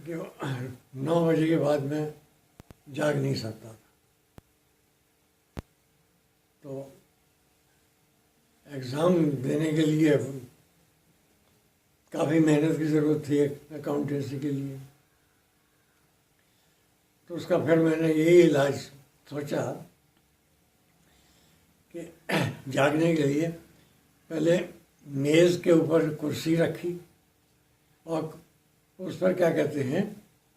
कि 9 बजे के बाद मैं जाग नहीं सकता था। तो एग्ज़ाम देने के लिए काफ़ी मेहनत की ज़रूरत थी अकाउंटेंसी के लिए। तो उसका फिर मैंने यही इलाज सोचा कि जागने के लिए पहले मेज़ के ऊपर कुर्सी रखी और उस पर क्या कहते हैं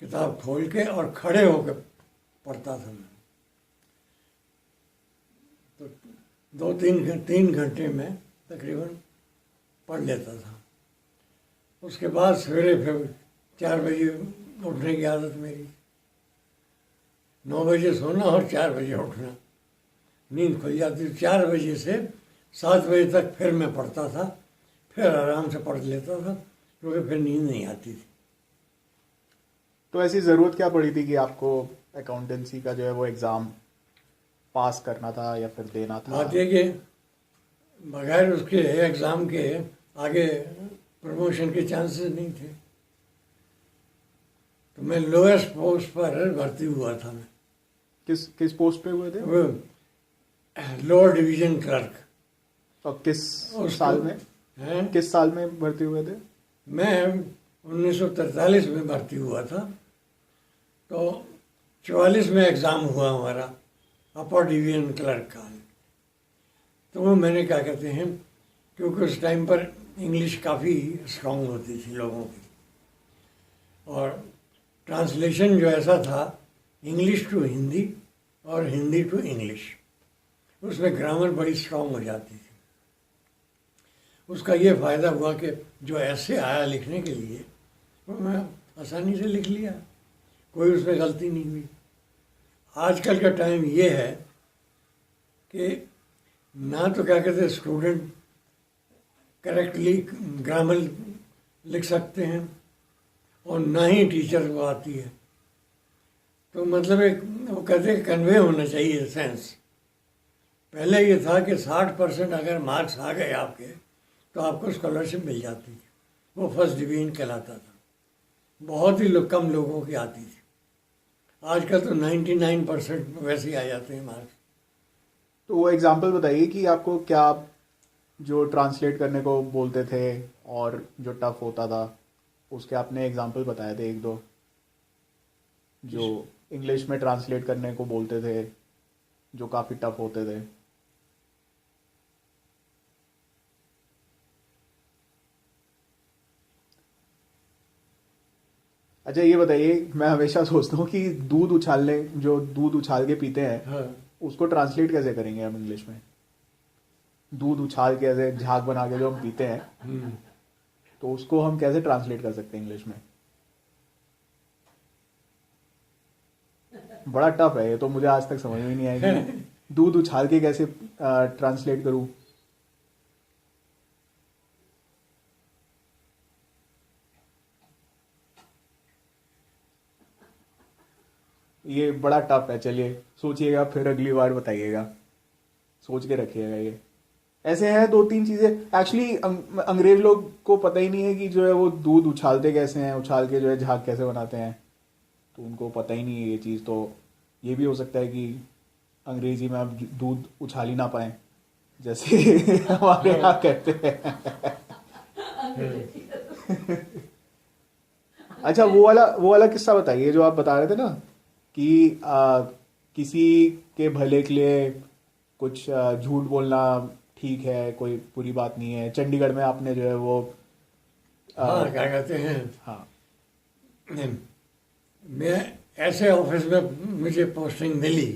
किताब खोल के और खड़े होकर पढ़ता था मैं। तो 2-3 घंटे में तकरीबन पढ़ लेता था। उसके बाद सवेरे फिर 4 बजे उठने की आदत मेरी। 9 बजे सोना और 4 बजे उठना, नींद खुल जाती। 4 बजे से 7 बजे तक फिर मैं पढ़ता था, फिर आराम से पढ़ लेता था क्योंकि फिर नींद नहीं आती थी। तो ऐसी ज़रूरत क्या पड़ी थी कि आपको अकाउंटेंसी का जो है वो एग्ज़ाम पास करना था या फिर देना था? बात यह कि बगैर उसके एग्ज़ाम के आगे प्रमोशन के चांसेस नहीं थे। तो मैं लोएस्ट पोस्ट पर भर्ती हुआ था। मैं किस पोस्ट पे हुए थे? वो लोअर डिवीज़न क्लर्क। और किस साल में? हैं? किस साल में भर्ती हुए थे? मैं 1943 में भर्ती हुआ था। तो 44 में एग्ज़ाम हुआ हमारा अपर डिवीज़न क्लर्क का। तो वो मैंने क्या कहते हैं, क्योंकि उस टाइम पर इंग्लिश काफ़ी स्ट्रांग होती थी लोगों की, और ट्रांसलेशन जो ऐसा था इंग्लिश टू हिंदी और हिंदी टू इंग्लिश, उसमें ग्रामर बड़ी स्ट्रांग हो जाती थी। उसका ये फ़ायदा हुआ कि जो ऐसे आया लिखने के लिए वो मैं आसानी से लिख लिया, कोई उसमें गलती नहीं हुई। आजकल का टाइम ये है कि ना तो क्या कहते हैं स्टूडेंट करेक्टली ग्रामर लिख सकते हैं और ना ही टीचर को आती है। तो मतलब एक वो कहते हैं कन्वे होना चाहिए सेंस। पहले ये था कि 60% अगर मार्क्स आ गए आपके तो आपको स्कॉलरशिप मिल जाती थी, वो फर्स्ट डिवीज़न कहलाता था। बहुत ही कम लोगों की आती थी। आजकल तो 99% वैसे ही आ जाते हैं मार्क्स। तो वो एग्जाम्पल बताइए कि आपको क्या जो ट्रांसलेट करने को बोलते थे और जो टफ होता था उसके आपने एग्जाम्पल बताए थे एक दो, जो इंग्लिश में ट्रांसलेट करने को बोलते थे जो काफ़ी टफ होते थे। अच्छा ये बताइए, मैं हमेशा सोचता हूँ कि जो दूध उछाल के पीते हैं, हाँ, उसको ट्रांसलेट कैसे करेंगे हम इंग्लिश में? दूध उछाल के ऐसे झाग बना के जो हम पीते हैं, तो उसको हम कैसे ट्रांसलेट कर सकते हैं इंग्लिश में? बड़ा टफ है ये तो, मुझे आज तक समझ में नहीं आया कि दूध उछाल के कैसे ट्रांसलेट करूं। ये बड़ा टफ है। चलिए सोचिएगा, फिर अगली बार बताइएगा, सोच के रखिएगा। ये ऐसे हैं 2-3 चीजें। एक्चुअली अंग्रेज लोग को पता ही नहीं है कि जो है वो दूध उछालते कैसे हैं, उछाल के जो है झाग कैसे बनाते हैं, तो उनको पता ही नहीं है ये चीज़। तो ये भी हो सकता है कि अंग्रेजी में आप दूध उछाल ही ना पाए, जैसे हमारे यहाँ कहते हैं। अच्छा वो वाला किस्सा बताइए जो आप बता रहे थे ना कि किसी के भले के लिए कुछ झूठ बोलना ठीक है, कोई बुरी बात नहीं है। चंडीगढ़ में आपने जो है वो हाँ क्या कहते हैं, हाँ मैं ऐसे ऑफिस में मुझे पोस्टिंग मिली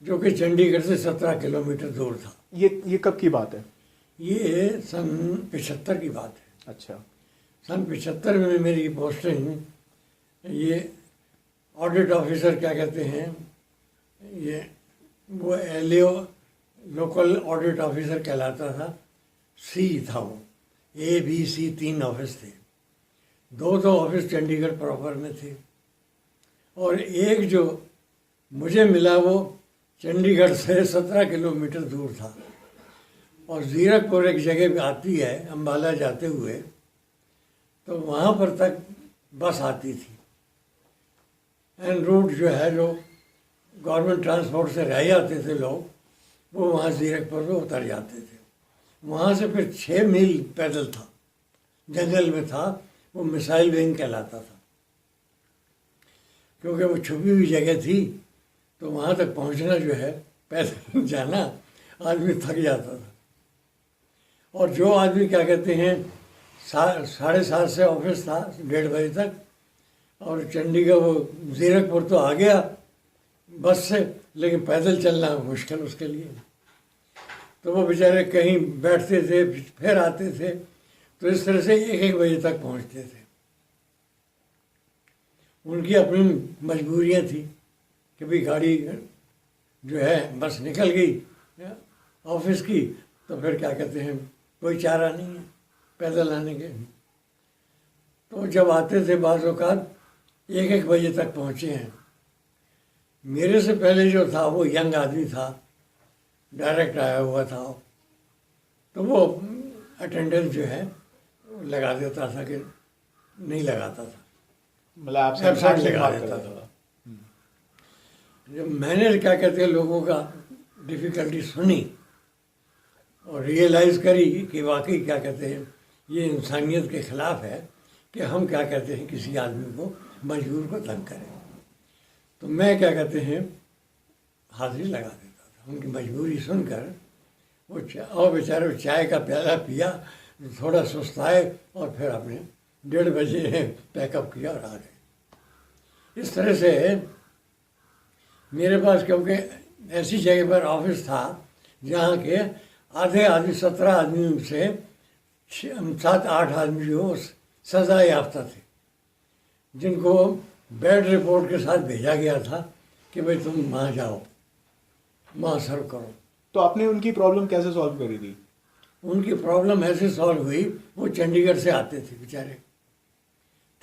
जो कि चंडीगढ़ से 17 किलोमीटर दूर था। ये कब की बात है? ये सन 75 की बात है। अच्छा। सन 75 में मेरी पोस्टिंग, ये ऑडिट ऑफिसर क्या कहते हैं, ये वो एलओ लोकल ऑडिट ऑफिसर कहलाता था। सी था वो, ABC 3 ऑफिस थे। दो ऑफिस चंडीगढ़ प्रॉपर में थे और एक जो मुझे मिला वो चंडीगढ़ से 17 किलोमीटर दूर था। और जीरकपुर एक जगह पे आती है अम्बाला जाते हुए, तो वहाँ पर तक बस आती थी। एन रूट जो है, जो गवर्नमेंट ट्रांसपोर्ट से रह जाते थे लोग, वो वहाँ जीरकपुर में उतर जाते थे। वहाँ से फिर 6 मील पैदल था, जंगल में था, वो मिसाइल विंग कहलाता था। क्योंकि वो छुपी हुई जगह थी, तो वहाँ तक पहुँचना जो है, पैदल जाना, आदमी थक जाता था। और जो आदमी क्या कहते हैं 7:30 से ऑफिस था 1:30 बजे तक, और चंडीगढ़ वो जीरकपुर तो आ गया बस से, लेकिन पैदल चलना मुश्किल उसके लिए। तो वो बेचारे कहीं बैठते थे, फिर आते थे, तो इस तरह से 1-1 बजे तक पहुंचते थे। उनकी अपनी मजबूरियां थी कि भाई गाड़ी जो है बस निकल गई ऑफिस की, तो फिर क्या कहते हैं कोई चारा नहीं है पैदल आने के। तो जब आते थे बाज़ औक़ात 1-1 बजे तक पहुँचे हैं। मेरे से पहले जो था वो यंग आदमी था, डायरेक्ट आया हुआ था, तो वो अटेंडेंस जो है लगा देता था कि नहीं लगाता था, मतलब आप एब्सेंट लगा देता था। जब मैंने क्या कहते हैं लोगों का डिफ़िकल्टी सुनी और रियलाइज़ करी कि वाकई क्या कहते हैं ये इंसानियत के ख़िलाफ़ है कि हम क्या कहते हैं किसी आदमी को मजबूर को तंग करें, तो मैं क्या कहते हैं हाज़िरी लगा देता था। उनकी मजबूरी सुनकर वो और बेचारे चाय का प्याला पिया, थोड़ा सुस्ताए और फिर अपने 1:30 बजे पैकअप किया और आ गए। इस तरह से मेरे पास, क्योंकि ऐसी जगह पर ऑफिस था जहाँ के आधे आदमी 17 आदमी से 7-8 आदमी जो सज़ा याफ्ता थे, जिनको बैड रिपोर्ट के साथ भेजा गया था कि भाई तुम वहाँ जाओ, वहाँ सर्व करो। तो आपने उनकी प्रॉब्लम कैसे सॉल्व करी थी? उनकी प्रॉब्लम ऐसे सॉल्व हुई, वो चंडीगढ़ से आते थे बेचारे,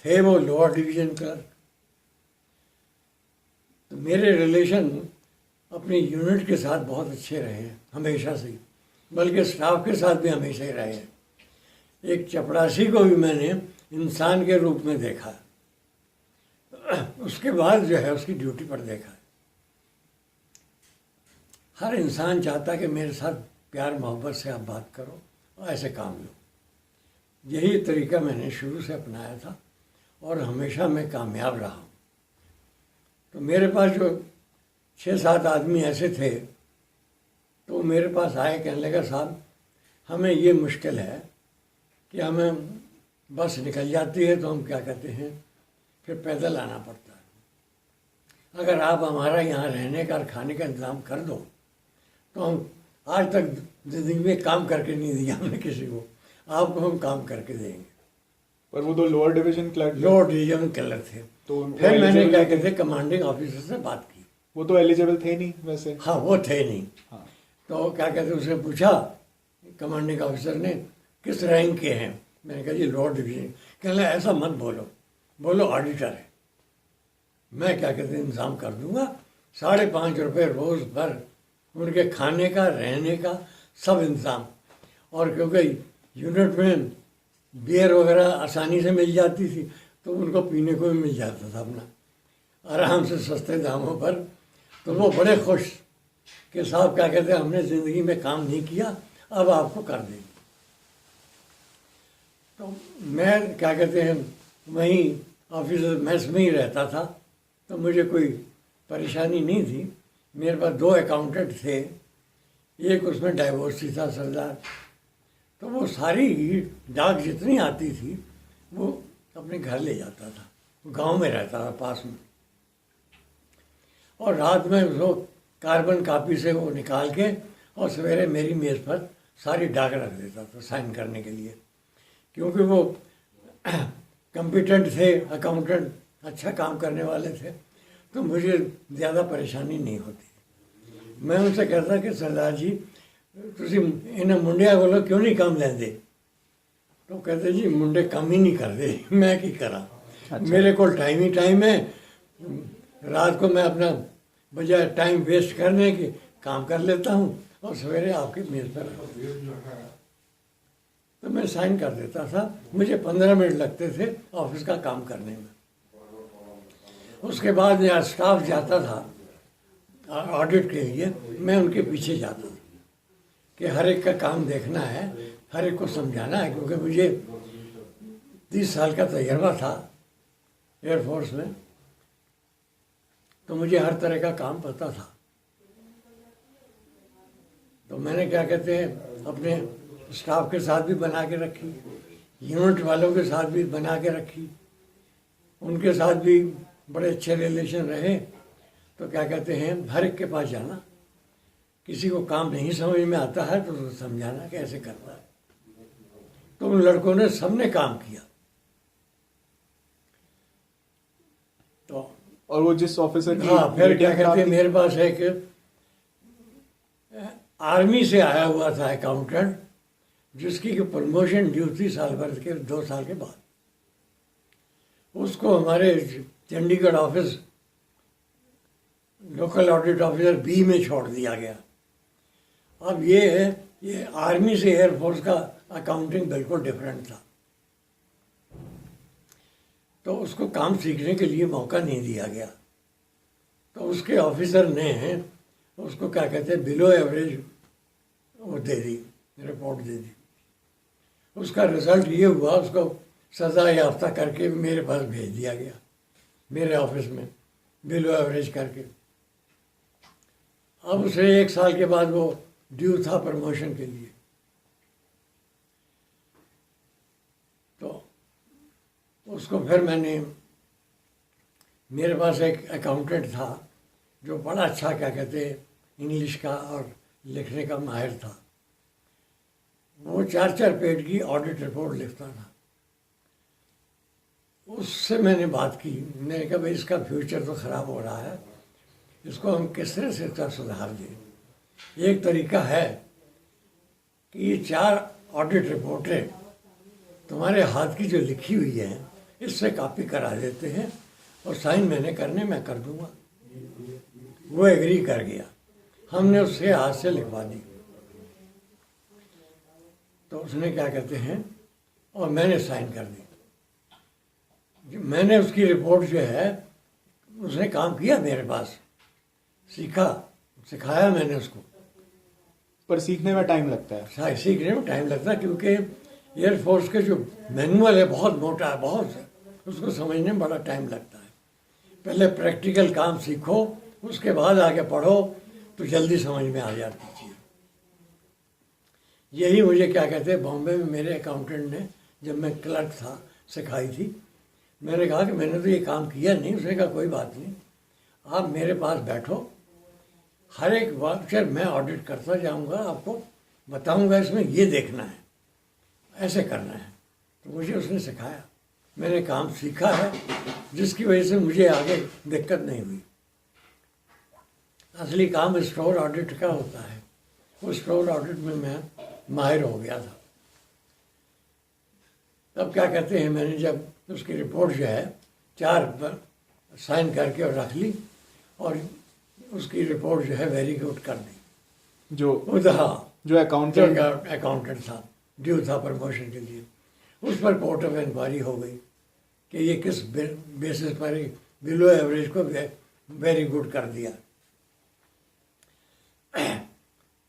थे वो लोअर डिवीज़न क्लर्क। तो मेरे रिलेशन अपनी यूनिट के साथ बहुत अच्छे रहे हैं हमेशा से ही, बल्कि स्टाफ के साथ भी हमेशा ही रहे हैं। एक चपरासी को भी मैंने इंसान के रूप में देखा, उसके बाद जो है उसकी ड्यूटी पर देखा। हर इंसान चाहता कि मेरे साथ प्यार मोहब्बत से आप बात करो और ऐसे काम लो। यही तरीका मैंने शुरू से अपनाया था और हमेशा मैं कामयाब रहा हूँ। तो मेरे पास जो 6-7 आदमी ऐसे थे, तो मेरे पास आए, कहने लगा साहब हमें ये मुश्किल है कि हमें बस निकल जाती है तो हम क्या कहते हैं फिर पैदल आना पड़ता है। अगर आप हमारा यहाँ रहने का और खाने का इंतज़ाम कर दो तो हम, आज तक ज़िंदगी में काम करके नहीं दिया हमने किसी को, आपको हम काम करके देंगे। पर वो तो lower division clerk, lower division clerk थे। तो फिर मैंने क्या कहते कमांडिंग ऑफिसर से बात की। वो तो एलिजिबल थे नहीं वैसे। हाँ, वो थे नहीं। हाँ। तो क्या कहते उसने पूछा कमांडिंग ऑफिसर ने किस रैंक के हैं, मैंने कहा जी लोअर डिवीजन। कहने लगा ऐसा मत बोलो, बोलो ऑडिटर है। मैं क्या कहते इंतज़ाम कर दूंगा, 5.5 रुपये रोज़ भर उनके खाने का रहने का सब इंतज़ाम। और क्योंकि यूनिट में बियर वगैरह आसानी से मिल जाती थी तो उनको पीने को भी मिल जाता था अपना आराम से सस्ते दामों पर। तो वो बड़े खुश कि साहब क्या कहते हैं हमने ज़िंदगी में काम नहीं किया, अब आपको कर देंगे। तो मैं क्या कहते हैं वहीं ऑफिस मेस में ही रहता था, तो मुझे कोई परेशानी नहीं थी। मेरे पास 2 अकाउंटेंट थे, एक उसमें डाइवोर्सी था सरदार। तो वो सारी डाक जितनी आती थी वो अपने घर ले जाता था, गांव में रहता था पास में। और रात में उसको कार्बन कॉपी से वो निकाल के और सवेरे मेरी मेज़ पर सारी डाक रख देता था साइन करने के लिए। क्योंकि वो कम्पिटेंट थे, अकाउंटेंट, अच्छा काम करने वाले थे, तो मुझे ज़्यादा परेशानी नहीं होती। मैं उनसे कहता कि सरदार जी तुसी इन्हें मुंडिया को क्यों नहीं काम लेंदे? तो कहते जी मुंडे काम ही नहीं करते, मैं की करा। अच्छा। मेरे को टाइम ही टाइम है, रात को मैं अपना बजाय टाइम वेस्ट करने के काम कर लेता हूँ और सवेरे आपकी मेज़ पर तो मैं साइन कर देता था। मुझे 15 मिनट लगते थे ऑफिस का काम करने में। उसके बाद यहाँ स्टाफ जाता था ऑडिट के लिए, मैं उनके पीछे जाता था कि हर एक का काम देखना है, हर एक को समझाना है, क्योंकि मुझे 30 साल का तजर्बा था एयरफोर्स में, तो मुझे हर तरह का काम पता था। तो मैंने क्या कहते हैं अपने स्टाफ के साथ भी बना के रखी, यूनिट वालों के साथ भी बना के रखी, उनके साथ भी बड़े अच्छे रिलेशन रहे। तो क्या कहते हैं हर एक के पास जाना, किसी को काम नहीं समझ में आता है तो उसको समझाना कैसे करना है। तो उन लड़कों ने सबने काम किया। तो और वो जिस ऑफिसर की हाँ, फिर क्या मीटिंग कहते हैं थी- मेरे पास एक आर्मी से आया हुआ था अकाउंटेंट, जिसकी प्रमोशन ड्यू थी साल भर के 2 साल के बाद। उसको हमारे Chandigarh office local audit officer B में छोड़ दिया गया। अब ये आर्मी से एयरफोर्स का अकाउंटिंग बिल्कुल डिफरेंट था, तो उसको काम सीखने के लिए मौका नहीं दिया गया। तो उसके ऑफिसर ने उसको क्या कहते हैं बिलो एवरेज वो दे दी, रिपोर्ट दे दी। उसका रिजल्ट ये हुआ, उसको सज़ा याफ्ता करके मेरे पास भेज दिया गया, मेरे ऑफिस में बिलो एवरेज करके। अब उसे 1 साल के बाद वो ड्यू था प्रमोशन के लिए। तो उसको फिर मेरे पास एक अकाउंटेंट था जो बड़ा अच्छा क्या कहते हैं इंग्लिश का और लिखने का माहिर था। वो 4-4 पेज की ऑडिट रिपोर्ट लिखता था। उससे मैंने बात की, मैंने कहा भाई इसका फ्यूचर तो ख़राब हो रहा है, इसको हम किस तरह से इसका सुधार दें। एक तरीका है कि ये 4 ऑडिट रिपोर्टें तुम्हारे हाथ की जो लिखी हुई है इससे कॉपी करा देते हैं और साइन मैंने करने मैं कर दूंगा। वो एग्री कर गया, हमने उससे हाथ से लिखवा दी। तो उसने क्या कहते हैं और मैंने साइन कर दी। मैंने उसकी रिपोर्ट जो है, उसने काम किया मेरे पास, सीखा, सिखाया मैंने उसको। पर सीखने में टाइम लगता है। सीखने में टाइम लगता है क्योंकि एयरफोर्स के जो मैनुअल है बहुत मोटा है, बहुत है, उसको समझने में बड़ा टाइम लगता है। पहले प्रैक्टिकल काम सीखो, उसके बाद आगे पढ़ो तो जल्दी समझ में आ जाती चीज़। यही मुझे क्या कहते हैं बॉम्बे में मेरे अकाउंटेंट ने जब मैं क्लर्क था सिखाई थी। मैंने कहा कि मैंने तो ये काम किया नहीं। उसने कहा कोई बात नहीं, आप मेरे पास बैठो, हर एक वाउचर मैं ऑडिट करता जाऊंगा, आपको बताऊंगा इसमें ये देखना है, ऐसे करना है। तो मुझे उसने सिखाया, मैंने काम सीखा है, जिसकी वजह से मुझे आगे दिक्कत नहीं हुई। असली काम स्टोर ऑडिट का होता है, उस स्टोर ऑडिट में मैं माहिर हो गया था। तब क्या कहते हैं मैंने जब उसकी रिपोर्ट जो है 4 साइन करके और रख ली और उसकी रिपोर्ट जो है वेरी गुड कर दी। जो हाँ, जो अकाउंटेंट अकाउंटेंट था, ड्यू था प्रमोशन के लिए, उस पर कोर्ट ऑफ इंक्वायरी हो गई कि ये किस बेसिस पर बिलो एवरेज को वेरी गुड कर दिया।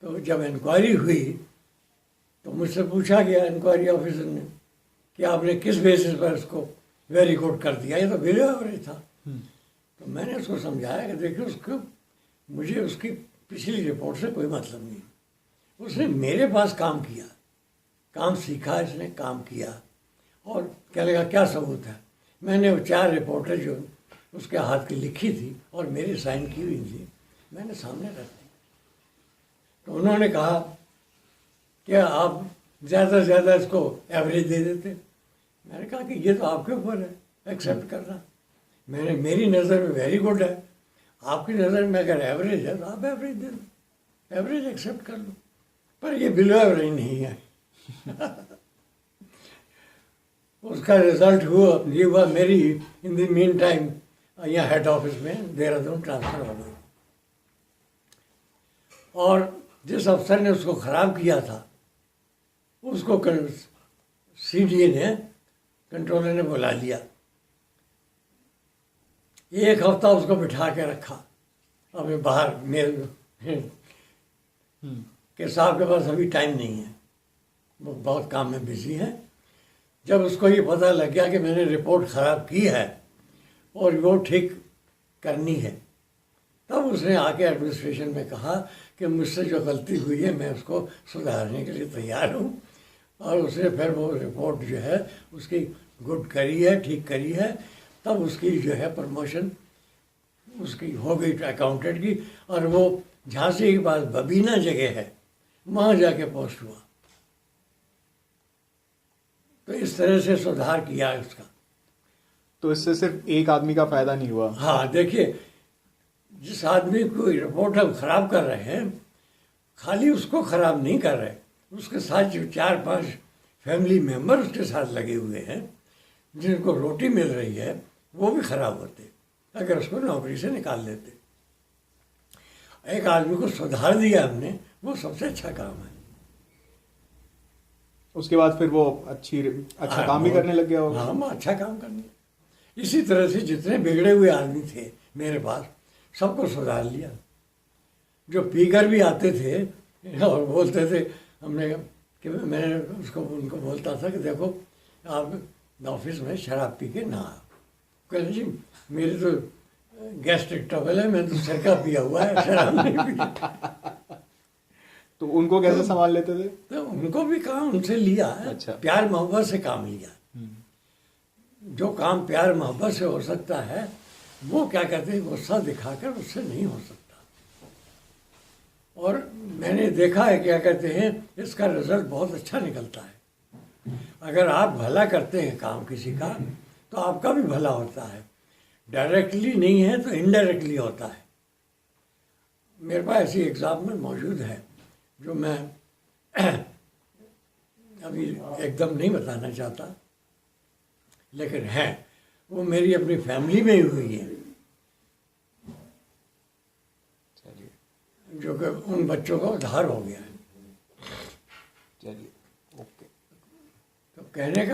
तो जब इंक्वायरी हुई तो मुझसे पूछा गया इंक्वायरी ऑफिसर ने कि आपने किस बेसिस पर उसको वेरी गुड कर दिया, ये तो बिलो एवरेज था। तो मैंने उसको समझाया कि देखिए उसको, मुझे उसकी पिछली रिपोर्ट से कोई मतलब नहीं, उसने मेरे पास काम किया, काम सीखा, इसने काम किया। और क्या लगा क्या सबूत है, मैंने वो 4 रिपोर्टें जो उसके हाथ की लिखी थी और मेरी साइन की हुई थी मैंने सामने रख दी। तो उन्होंने कहा कि आप ज़्यादा से ज़्यादा इसको एवरेज दे देते। मैंने कहा कि ये तो आपके ऊपर है एक्सेप्ट करना। मेरी नज़र में वेरी गुड है, आपकी नज़र में अगर एवरेज है तो आप एवरेज दे दो, एवरेज एक्सेप्ट कर लो, पर ये बिलो एवरेज नहीं है। उसका रिजल्ट ये हुआ मेरी इन द मीन टाइम यहाँ हेड ऑफिस में देहरादून ट्रांसफ़र हो गई। और जिस अफसर ने उसको ख़राब किया था उसको CDA ने, कंट्रोलर ने बुला लिया एक हफ्ता उसको बिठा के रखा, अभी बाहर मेरे कि साहब के पास अभी टाइम नहीं है, वो बहुत काम में बिजी है। जब उसको ये पता लग गया कि मैंने रिपोर्ट ख़राब की है और वो ठीक करनी है, तब उसने आके एडमिनिस्ट्रेशन में कहा कि मुझसे जो गलती हुई है मैं उसको सुधारने के लिए तैयार हूँ। और उसने फिर वो रिपोर्ट जो है उसकी गुड करी है, ठीक करी है। तब उसकी जो है प्रमोशन उसकी हो गई अकाउंटेंट की, और वो झांसी के पास बबीना जगह है, वहाँ जाके पोस्ट हुआ। तो इस तरह से सुधार किया है उसका। तो इससे सिर्फ एक आदमी का फायदा नहीं हुआ। हाँ देखिए, जिस आदमी को रिपोर्ट हम खराब कर रहे हैं, खाली उसको खराब नहीं कर रहे, उसके साथ जो 4-5 फैमिली मेंबर उसके साथ लगे हुए हैं, जिनको रोटी मिल रही है, वो भी खराब होते अगर उसको नौकरी से निकाल देते। एक आदमी को सुधार दिया हमने, वो सबसे अच्छा काम है। उसके बाद फिर वो अच्छा काम भी करने लग गया होगा। हाँ, मैं अच्छा काम करने। इसी तरह से जितने बिगड़े हुए आदमी थे मेरे पास, सबको सुधार लिया। जो पीकर भी आते थे और बोलते थे, हमने कि मैं उनको बोलता था कि देखो आप ऑफिस में शराब पी के ना आओ। कहते जी मेरी तो गैस्ट्रिक ट्रबल है, मैं तो सिर का पिया हुआ है, शराब नहीं पी। तो उनको कैसे संभाल लेते थे? तो उनको भी काम उनसे लिया है। अच्छा। प्यार मोहब्बत से काम लिया। जो काम प्यार मोहब्बत से हो सकता है, वो क्या कहते हैं, गुस्सा दिखाकर उससे नहीं हो सकता। और मैंने देखा है क्या कहते हैं, इसका रिजल्ट बहुत अच्छा निकलता है। अगर आप भला करते हैं काम किसी का, तो आपका भी भला होता है। डायरेक्टली नहीं है तो इनडायरेक्टली होता है। मेरे पास ऐसी एग्जाम्पल मौजूद है जो मैं अभी एकदम नहीं बताना चाहता, लेकिन है, वो मेरी अपनी फैमिली में ही हुई है। जो कि उन बच्चों का उद्धार हो गया है। चलिए, ओके। तो कहने का